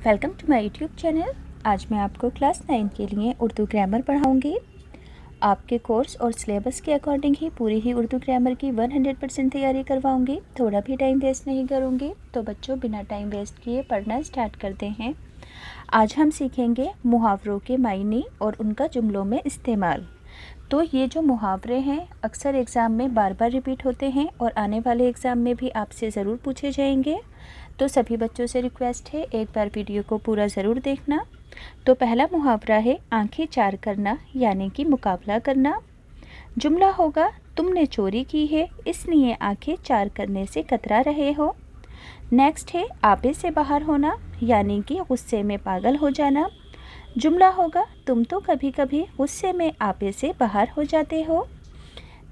Welcome to my YouTube channel. आज मैं आपको क्लास 9 के लिए उर्दू ग्रामर पढ़ाऊंगी। आपके कोर्स और सिलेबस के अकॉर्डिंग ही पूरी ही उर्दू ग्रामर की 100% तैयारी करवाऊंगी। थोड़ा भी टाइम वेस्ट नहीं करूंगी। तो बच्चों, बिना टाइम वेस्ट किए पढ़ना स्टार्ट करते हैं। आज हम सीखेंगे मुहावरों के मायने और उनका जुमलों में इस्तेमाल। तो ये जो मुहावरे हैं अक्सर एग्ज़ाम में बार बार रिपीट होते हैं और आने वाले एग्ज़ाम में भी आपसे ज़रूर पूछे जाएंगे। तो सभी बच्चों से रिक्वेस्ट है, एक बार वीडियो को पूरा ज़रूर देखना। तो पहला मुहावरा है आंखें चार करना, यानी कि मुकाबला करना। जुमला होगा, तुमने चोरी की है इसलिए आंखें चार करने से कतरा रहे हो। नेक्स्ट है आपे से बाहर होना, यानी कि गुस्से में पागल हो जाना। जुमला होगा, तुम तो कभी कभी गुस्से में आपे से बाहर हो जाते हो।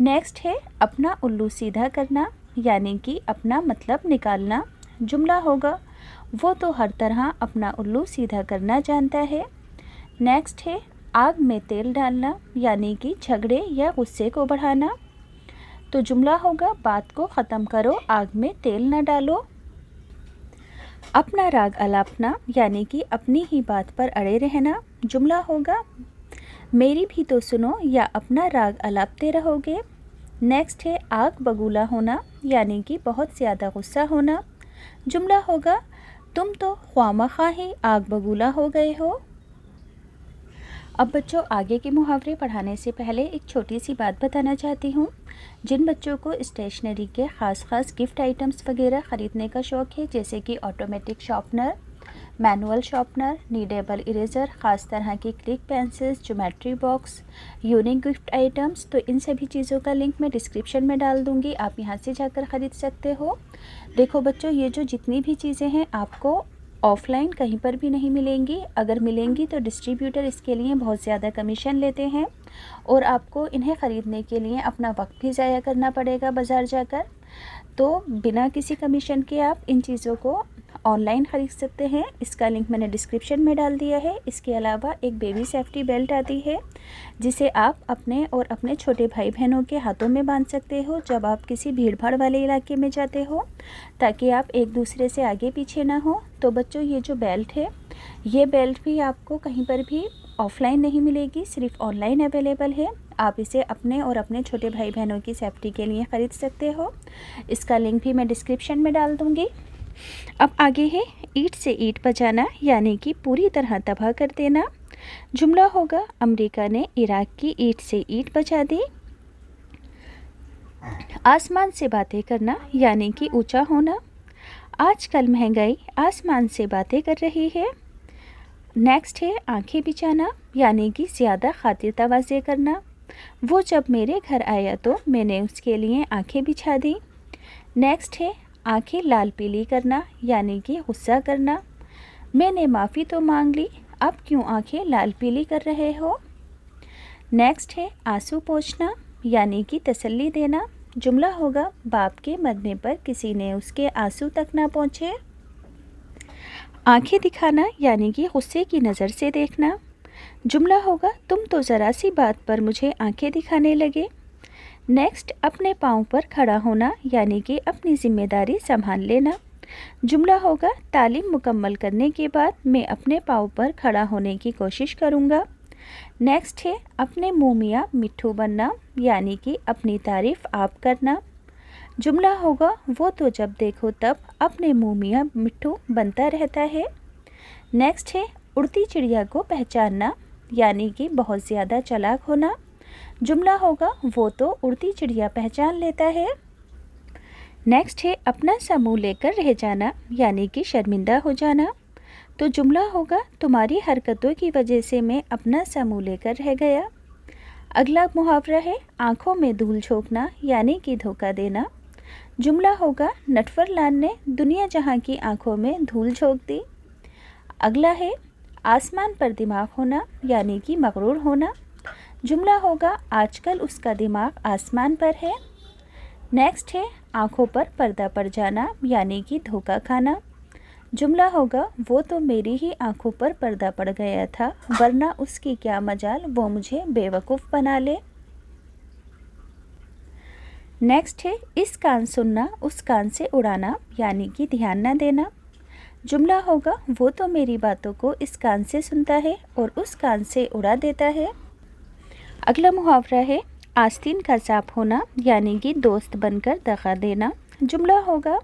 नेक्स्ट है अपना उल्लू सीधा करना, यानी कि अपना मतलब निकालना। जुमला होगा, वो तो हर तरह अपना उल्लू सीधा करना जानता है। नेक्स्ट है आग में तेल डालना, यानी कि झगड़े या गुस्से को बढ़ाना। तो जुमला होगा, बात को ख़त्म करो, आग में तेल न डालो। अपना राग अलापना, यानी कि अपनी ही बात पर अड़े रहना। जुमला होगा, मेरी भी तो सुनो या अपना राग अलापते रहोगे। नेक्स्ट है आग बगूला होना, यानी कि बहुत ज़्यादा गुस्सा होना। जुमला होगा, तुम तो ख्वामखा ही आग बगूला हो गए हो। अब बच्चों, आगे के मुहावरे पढ़ाने से पहले एक छोटी सी बात बताना चाहती हूँ। जिन बच्चों को स्टेशनरी के ख़ास गिफ्ट आइटम्स वगैरह ख़रीदने का शौक़ है, जैसे कि automatic sharpener, manual sharpener, needable eraser, ख़ास तरह की click pencils, geometry box, unique gift items, तो इन सभी चीज़ों का लिंक मैं डिस्क्रिप्शन में डाल दूँगी। आप यहाँ से जाकर ख़रीद सकते हो। देखो बच्चों, ये जो जितनी भी चीज़ें हैं आपको ऑफ़लाइन कहीं पर भी नहीं मिलेंगी। अगर मिलेंगी तो डिस्ट्रीब्यूटर इसके लिए बहुत ज़्यादा कमीशन लेते हैं और आपको इन्हें ख़रीदने के लिए अपना वक्त भी ज़ाया करना पड़ेगा बाज़ार जाकर। तो बिना किसी कमीशन के आप इन चीज़ों को ऑनलाइन ख़रीद सकते हैं। इसका लिंक मैंने डिस्क्रिप्शन में डाल दिया है। इसके अलावा एक बेबी सेफ्टी बेल्ट आती है, जिसे आप अपने और अपने छोटे भाई बहनों के हाथों में बांध सकते हो जब आप किसी भीड़ भाड़ वाले इलाके में जाते हो, ताकि आप एक दूसरे से आगे पीछे ना हो। तो बच्चों, ये जो बेल्ट है, ये बेल्ट भी आपको कहीं पर भी ऑफ़लाइन नहीं मिलेगी, सिर्फ ऑनलाइन अवेलेबल है। आप इसे अपने और अपने छोटे भाई बहनों की सेफ्टी के लिए ख़रीद सकते हो। इसका लिंक भी मैं डिस्क्रिप्शन में डाल दूँगी। अब आगे है ईंट से ईंट बजाना, यानी कि पूरी तरह तबाह कर देना। जुमला होगा, अमेरिका ने इराक की ईंट से ईंट बजा दी। आसमान से बातें करना, यानी कि ऊंचा होना। आजकल महंगाई आसमान से बातें कर रही है। नेक्स्ट है आंखें बिछाना, यानी कि ज़्यादा खातिर तवाज़े करना। वो जब मेरे घर आया तो मैंने उसके लिए आंखें बिछा दी। नेक्स्ट है आंखें लाल पीली करना, यानी कि गुस्सा करना। मैंने माफ़ी तो मांग ली, अब क्यों आंखें लाल पीली कर रहे हो। नेक्स्ट है आंसू पोंछना, यानी कि तसल्ली देना। जुमला होगा, बाप के मरने पर किसी ने उसके आंसू तक ना पोंछे। आंखें दिखाना, यानी कि गुस्से की नज़र से देखना। जुमला होगा, तुम तो ज़रा सी बात पर मुझे आंखें दिखाने लगे। नेक्स्ट अपने पाँव पर खड़ा होना, यानी कि अपनी ज़िम्मेदारी संभाल लेना। जुमला होगा, तालीम मुकम्मल करने के बाद मैं अपने पाँव पर खड़ा होने की कोशिश करूँगा। नेक्स्ट है अपने मुँह मियाँ मिट्ठू बनना, यानी कि अपनी तारीफ़ आप करना। जुमला होगा, वो तो जब देखो तब अपने मुँह मियाँ मिट्ठू बनता रहता है। नेक्स्ट है उड़ती चिड़िया को पहचानना, यानी कि बहुत ज़्यादा चालाक होना। जुमला होगा, वो तो उड़ती चिड़िया पहचान लेता है। नेक्स्ट है अपना सा मुँह लेकर रह जाना, यानी कि शर्मिंदा हो जाना। तो जुमला होगा, तुम्हारी हरकतों की वजह से मैं अपना सा मुँह लेकर रह गया। अगला मुहावरा है आँखों में धूल झोंकना, यानी कि धोखा देना। जुमला होगा, नटवरलाल ने दुनिया जहाँ की आँखों में धूल झोंक दी। अगला है आसमान पर दिमाग होना, यानी कि मगरूर होना। जुमला होगा, आजकल उसका दिमाग आसमान पर है। नेक्स्ट है आँखों पर पर्दा पड़ जाना, यानी कि धोखा खाना। जुमला होगा, वो तो मेरी ही आँखों पर पर्दा पड़ गया था, वरना उसकी क्या मजाल वो मुझे बेवकूफ़ बना ले। नेक्स्ट है इस कान सुनना उस कान से उड़ाना, यानी कि ध्यान न देना। जुमला होगा वो तो मेरी बातों को इस कान से सुनता है और उस कान से उड़ा देता है। अगला मुहावरा है आस्तीन का सांप होना, यानी कि दोस्त बनकर दगा देना। जुमला होगा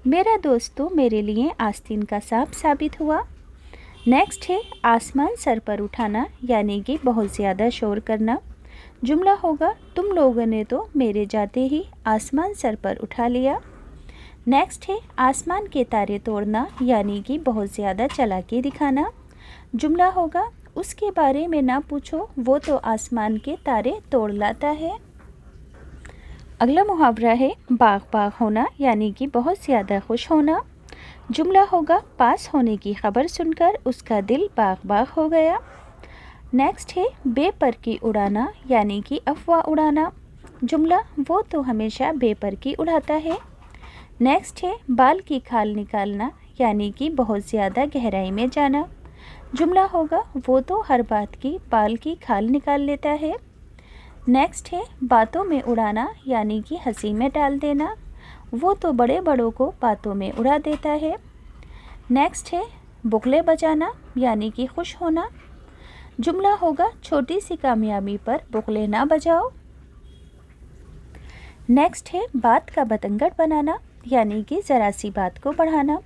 मेरा दोस्त तो मेरे लिए आस्तीन का सांप साबित हुआ। नेक्स्ट है आसमान सर पर उठाना, यानी कि बहुत ज़्यादा शोर करना। जुमला होगा तुम लोगों ने तो मेरे जाते ही आसमान सर पर उठा लिया। नेक्स्ट है आसमान के तारे तोड़ना, यानी कि बहुत ज़्यादा चालाकी दिखाना। जुमला होगा उसके बारे में ना पूछो, वो तो आसमान के तारे तोड़ लाता है। अगला मुहावरा है बाग बाग होना, यानी कि बहुत ज़्यादा खुश होना। जुमला होगा पास होने की खबर सुनकर उसका दिल बाग बाग हो गया। नेक्स्ट है बेपर की उड़ाना, यानी कि अफवाह उड़ाना। जुमला वो तो हमेशा बेपर की उड़ाता है। नेक्स्ट है बाल की खाल निकालना, यानी कि बहुत ज़्यादा गहराई में जाना। जुमला होगा वो तो हर बात की बाल की खाल निकाल लेता है। नेक्स्ट है बातों में उड़ाना, यानी कि हंसी में डाल देना। वो तो बड़े बड़ों को बातों में उड़ा देता है। नेक्स्ट है बुगले बजाना, यानी कि खुश होना। जुमला होगा छोटी सी कामयाबी पर बुगले ना बजाओ। नेक्स्ट है बात का बतंगड़ बनाना, यानी कि ज़रा सी बात को बढ़ाना।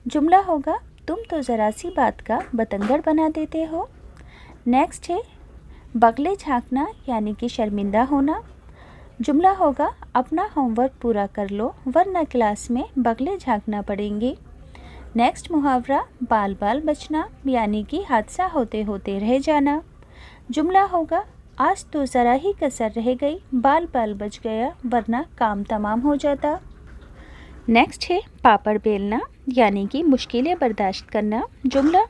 जुमला होगा तुम तो ज़रा सी बात का बतंगड़ बना देते हो। नेक्स्ट है बगले झांकना, यानी कि शर्मिंदा होना। जुमला होगा अपना होमवर्क पूरा कर लो वरना क्लास में बगले झांकना पड़ेंगे। नेक्स्ट मुहावरा बाल बाल बचना, यानी कि हादसा होते होते रह जाना। जुमला होगा आज तो ज़रा ही कसर रह गई, बाल बाल बच गया वरना काम तमाम हो जाता। नेक्स्ट है पापड़ बेलना, यानी कि मुश्किलें बर्दाश्त करना। जुमला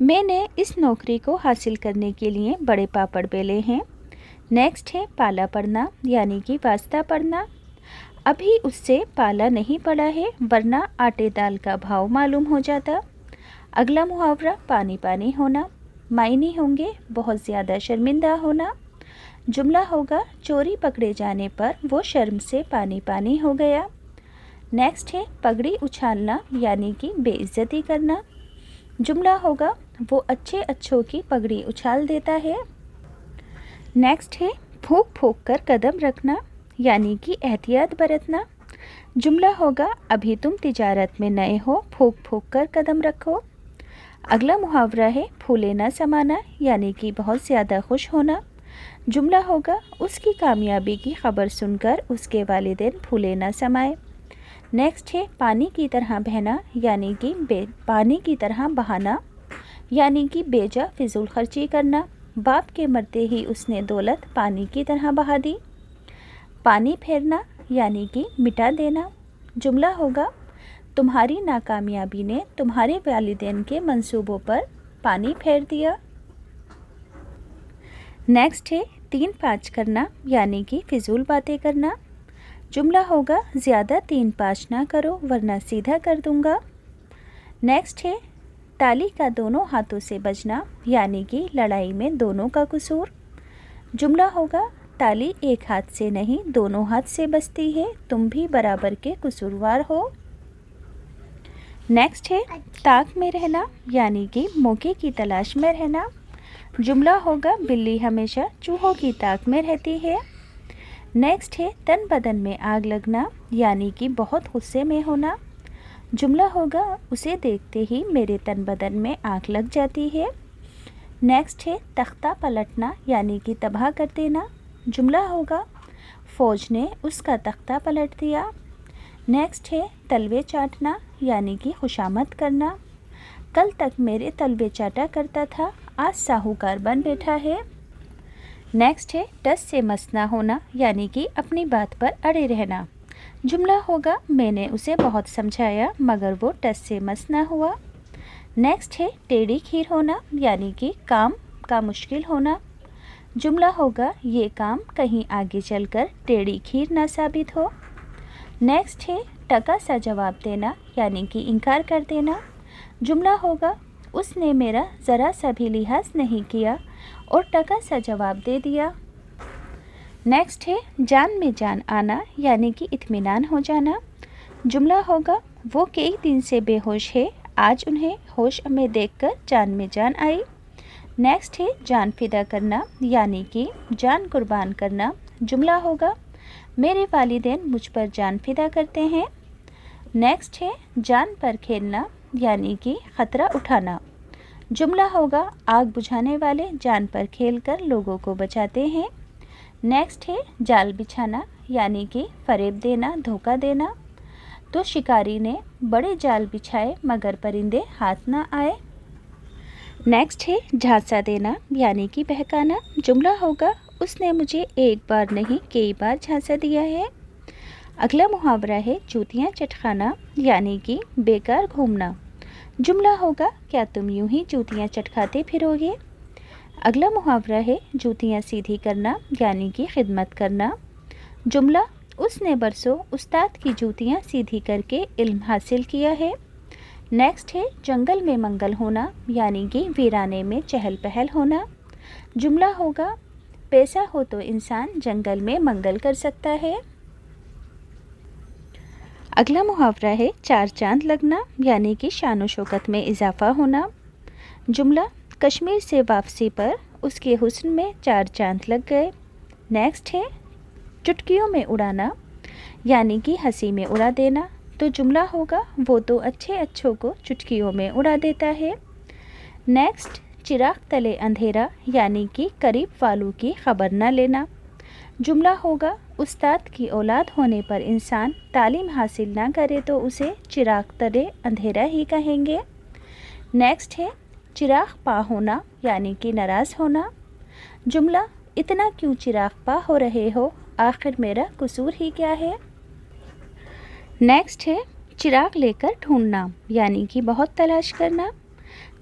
मैंने इस नौकरी को हासिल करने के लिए बड़े पापड़ बेले हैं। नेक्स्ट है पाला पड़ना, यानी कि वास्ता पड़ना। अभी उससे पाला नहीं पड़ा है वरना आटे दाल का भाव मालूम हो जाता। अगला मुहावरा पानी पानी होना, मायने होंगे बहुत ज़्यादा शर्मिंदा होना। जुमला होगा चोरी पकड़े जाने पर वो शर्म से पानी पानी हो गया। नेक्स्ट है पगड़ी उछालना, यानी कि बेइज्जती करना। जुमला होगा वो अच्छे अच्छों की पगड़ी उछाल देता है। नेक्स्ट है फूंक फूंक कर कदम रखना, यानी कि एहतियात बरतना। जुमला होगा अभी तुम तिजारत में नए हो, फूंक फूंक कर कदम रखो। अगला मुहावरा है फूले ना समाना, यानी कि बहुत ज़्यादा खुश होना। जुमला होगा उसकी कामयाबी की खबर सुनकर उसके वालिदैन फूले ना समाए। नेक्स्ट है पानी की तरह बहना, यानी कि पानी की तरह बहाना, यानी कि बेजा फिजूल खर्ची करना। बाप के मरते ही उसने दौलत पानी की तरह बहा दी। पानी फेरना, यानी कि मिटा देना। जुमला होगा तुम्हारी नाकामयाबी ने तुम्हारे वालिदैन के मंसूबों पर पानी फेर दिया। नेक्स्ट है 3-5 करना, यानी कि फिजूल बातें करना। जुमला होगा ज़्यादा 3-5 ना करो वरना सीधा कर दूंगा। नेक्स्ट है ताली का दोनों हाथों से बजना, यानी कि लड़ाई में दोनों का कसूर। जुमला होगा ताली एक हाथ से नहीं दोनों हाथ से बजती है, तुम भी बराबर के कसूरवार हो। नेक्स्ट है ताक में रहना, यानी कि मौके की तलाश में रहना। जुमला होगा बिल्ली हमेशा चूहों की ताक में रहती है। नेक्स्ट है तन बदन में आग लगना, यानी कि बहुत गुस्से में होना। जुमला होगा उसे देखते ही मेरे तन बदन में आग लग जाती है। नेक्स्ट है तख्ता पलटना, यानी कि तबाह कर देना। जुमला होगा फ़ौज ने उसका तख्ता पलट दिया। नेक्स्ट है तलवे चाटना, यानी कि खुशामद करना। कल तक मेरे तलवे चाटा करता था, आज साहूकार बन बैठा है। नेक्स्ट है टस से मस ना होना, यानी कि अपनी बात पर अड़े रहना। जुमला होगा मैंने उसे बहुत समझाया मगर वो टस से मस ना हुआ। नेक्स्ट है टेढ़ी खीर होना, यानी कि काम का मुश्किल होना। जुमला होगा ये काम कहीं आगे चलकर टेढ़ी खीर ना साबित हो। नेक्स्ट है टका सा जवाब देना, यानी कि इनकार कर देना। जुमला होगा उसने मेरा ज़रा सा भी लिहाज नहीं किया और टका सा जवाब दे दिया। नेक्स्ट है जान में जान आना, यानी कि इत्मीनान हो जाना। जुमला होगा वो कई दिन से बेहोश है, आज उन्हें होश में देखकर जान में जान आई। नेक्स्ट है जान फिदा करना, यानी कि जान कुर्बान करना। जुमला होगा मेरे वालिदैन मुझ पर जान फिदा करते हैं। नेक्स्ट है जान पर खेलना, यानी कि ख़तरा उठाना। जुमला होगा आग बुझाने वाले जान पर खेलकर लोगों को बचाते हैं। नेक्स्ट है जाल बिछाना, यानी कि फ़रेब देना, धोखा देना। तो शिकारी ने बड़े जाल बिछाए मगर परिंदे हाथ ना आए। नेक्स्ट है झांसा देना, यानी कि बहकाना। जुमला होगा उसने मुझे एक बार नहीं कई बार झांसा दिया है। अगला मुहावरा है जूतियाँ चटखाना, यानी कि बेकार घूमना। जुमला होगा क्या तुम यूं ही जूतियाँ चटखाते फिरोगे। अगला मुहावरा है जूतियाँ सीधी करना, यानी कि खिदमत करना। जुमला उसने बरसों उस्ताद की जूतियाँ सीधी करके इल्म हासिल किया है। नेक्स्ट है जंगल में मंगल होना, यानी कि वीराने में चहल पहल होना। जुमला होगा पैसा हो तो इंसान जंगल में मंगल कर सकता है। अगला मुहावरा है चार चांद लगना, यानी कि शान शौकत में इजाफा होना। जुमला कश्मीर से वापसी पर उसके हुस्न में चार चांद लग गए। नेक्स्ट है चुटकियों में उड़ाना, यानी कि हंसी में उड़ा देना। तो जुमला होगा वो तो अच्छे अच्छों को चुटकियों में उड़ा देता है। नेक्स्ट चिराग तले अंधेरा, यानी कि करीब वालों की खबर न लेना। जुमला होगा उस्ताद की औलाद होने पर इंसान तालीम हासिल ना करे तो उसे चिराग तले अंधेरा ही कहेंगे। नेक्स्ट है चिराग पा होना, यानी कि नाराज़ होना। जुमला इतना क्यों चिराग पा हो रहे हो, आखिर मेरा कसूर ही क्या है। नेक्स्ट है चिराग लेकर ढूंढना, यानी कि बहुत तलाश करना।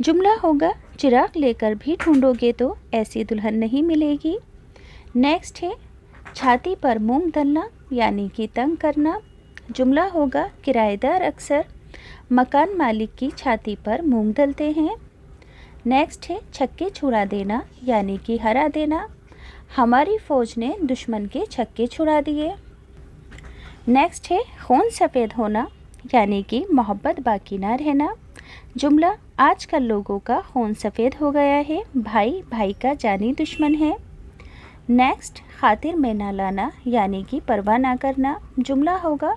जुमला होगा चिराग लेकर भी ढूंढोगे तो ऐसी दुल्हन नहीं मिलेगी। नेक्स्ट है छाती पर मूंग दलना, यानी कि तंग करना। जुमला होगा किराएदार अक्सर मकान मालिक की छाती पर मूंग दलते हैं। नेक्स्ट है छक्के छुड़ा देना, यानी कि हरा देना। हमारी फ़ौज ने दुश्मन के छक्के छुड़ा दिए। नेक्स्ट है खून सफ़ेद होना, यानी कि मोहब्बत बाकी ना रहना। जुमला आजकल लोगों का खून सफ़ेद हो गया है, भाई भाई का जानी दुश्मन है। नेक्स्ट खातिर में ना लाना, यानी कि परवाह ना करना। जुमला होगा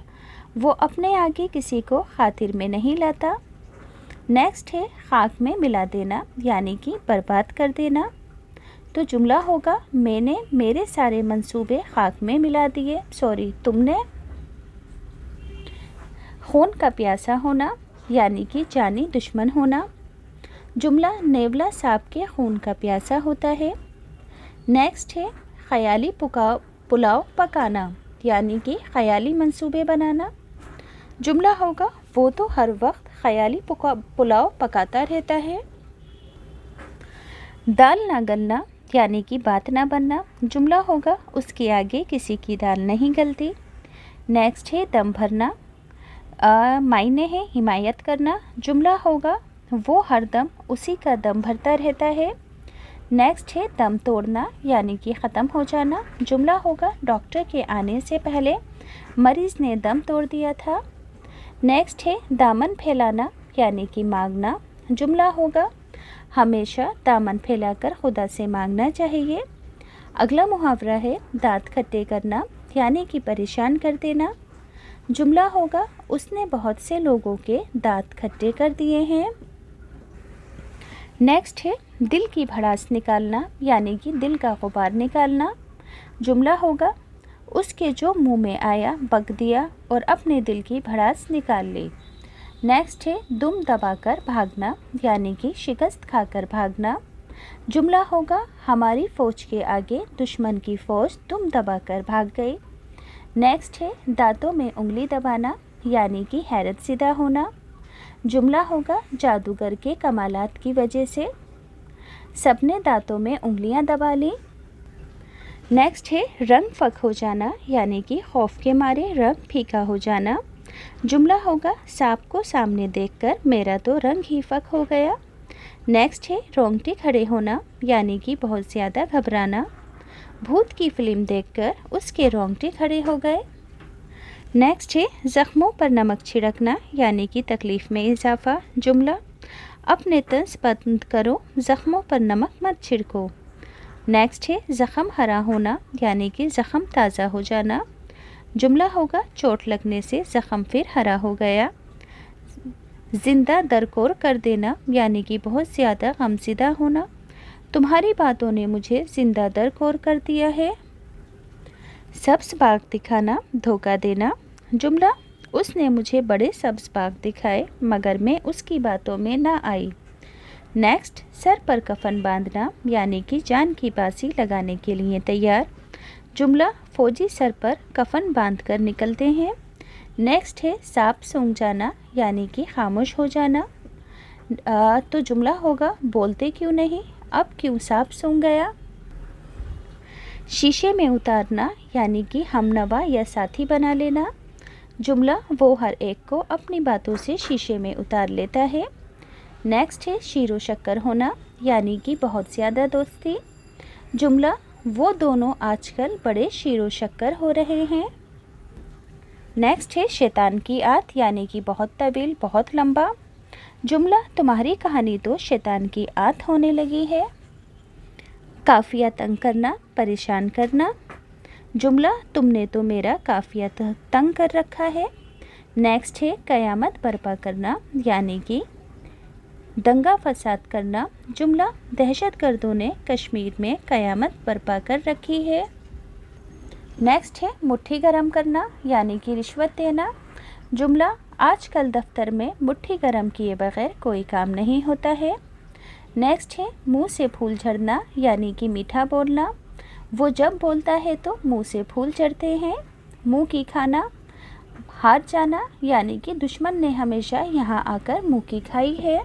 वो अपने आगे किसी को खातिर में नहीं लाता। नेक्स्ट है खाक में मिला देना, यानी कि बर्बाद कर देना। तो जुमला होगा मैंने मेरे सारे मंसूबे खाक में मिला दिए, तुमने। खून का प्यासा होना, यानी कि जानी दुश्मन होना। जुमला नेवला सांप के खून का प्यासा होता है। नेक्स्ट है ख़याली पुलाव पकाना, यानी कि ख़याली मंसूबे बनाना। जुमला होगा वो तो हर वक्त ख़याली पुलाव पकाता रहता है। दाल ना गलना, यानी कि बात ना बनना। जुमला होगा उसके आगे किसी की दाल नहीं गलती। नेक्स्ट है दम भरना, मायने है हिमायत करना। जुमला होगा वो हर दम उसी का दम भरता रहता है। नेक्स्ट है दम तोड़ना, यानी कि ख़त्म हो जाना। जुमला होगा डॉक्टर के आने से पहले मरीज़ ने दम तोड़ दिया था। नेक्स्ट है दामन फैलाना, यानी कि मांगना। जुमला होगा हमेशा दामन फैलाकर खुदा से मांगना चाहिए। अगला मुहावरा है दांत खट्टे करना, यानी कि परेशान कर देना। जुमला होगा उसने बहुत से लोगों के दांत खट्टे कर दिए हैं। नेक्स्ट है दिल की भड़ास निकालना, यानी कि दिल का गुबार निकालना। जुमला होगा उसके जो मुंह में आया बक दिया और अपने दिल की भड़ास निकाल ली। नेक्स्ट है दुम दबाकर भागना, यानी कि शिकस्त खाकर भागना। जुमला होगा हमारी फ़ौज के आगे दुश्मन की फ़ौज दुम दबाकर भाग गई। नेक्स्ट है दांतों में उंगली दबाना, यानी कि हैरत ज़िदा होना। जुमला होगा जादूगर के कमालात की वजह से सबने दांतों में उंगलियां दबा ली। नेक्स्ट है रंग फ़क हो जाना, यानी कि खौफ के मारे रंग फीका हो जाना। जुमला होगा सांप को सामने देखकर मेरा तो रंग ही फ़क हो गया। नेक्स्ट है रोंगटे खड़े होना, यानी कि बहुत ज़्यादा घबराना। भूत की फिल्म देखकर उसके रोंगटे खड़े हो गए। नेक्स्ट है ज़ख्मों पर नमक छिड़कना यानी कि तकलीफ़ में इजाफ़ा। जुमला अपने तंज बंद करो, ज़ख्मों पर नमक मत छिड़को। नेक्स्ट है ज़ख़म हरा होना यानी कि ज़ख़म ताज़ा हो जाना। जुमला होगा चोट लगने से ज़ख़म फिर हरा हो गया। ज़िंदा दरकोर कर देना यानी कि बहुत ज़्यादा गमज़दा होना। तुम्हारी बातों ने मुझे ज़िंदा दरकोर कर दिया है। सब्ज़ बाग दिखाना, धोखा देना। जुमला उसने मुझे बड़े सब्ज़ बाग दिखाए मगर मैं उसकी बातों में ना आई। नेक्स्ट सर पर कफन बांधना यानी कि जान की बाजी लगाने के लिए तैयार। जुमला फ़ौजी सर पर कफन बांधकर निकलते हैं। नेक्स्ट है सांप सूंघ जाना यानी कि खामोश हो जाना। तो जुमला होगा बोलते क्यों नहीं, अब क्यों सांप सूंघ गया। शीशे में उतारना यानी कि हमनवा या साथी बना लेना। जुमला वो हर एक को अपनी बातों से शीशे में उतार लेता है। नेक्स्ट है शीरो शक्कर होना यानी कि बहुत ज़्यादा दोस्ती। जुमला वो दोनों आजकल बड़े शीरो शक्कर हो रहे हैं। नेक्स्ट है शैतान की आत यानी कि बहुत तवील, बहुत लंबा। जुमला तुम्हारी कहानी तो शैतान की आत होने लगी है। काफ़िया तंग करना, परेशान करना। जुमला तुमने तो मेरा काफ़िया तंग कर रखा है। नेक्स्ट है क़यामत बर्पा करना यानी कि दंगा फसाद करना। जुमला दहशतगर्दों ने कश्मीर में क़यामत बर्पा कर रखी है। नेक्स्ट है मुट्ठी गरम करना यानी कि रिश्वत देना। जुमला आजकल दफ्तर में मुट्ठी गरम किए बगैर कोई काम नहीं होता है। नेक्स्ट है मुंह से फूल झड़ना यानी कि मीठा बोलना। वो जब बोलता है तो मुंह से फूल झड़ते हैं। मुंह की खाना, हार जाना यानी कि दुश्मन ने हमेशा यहाँ आकर मुंह की खाई है।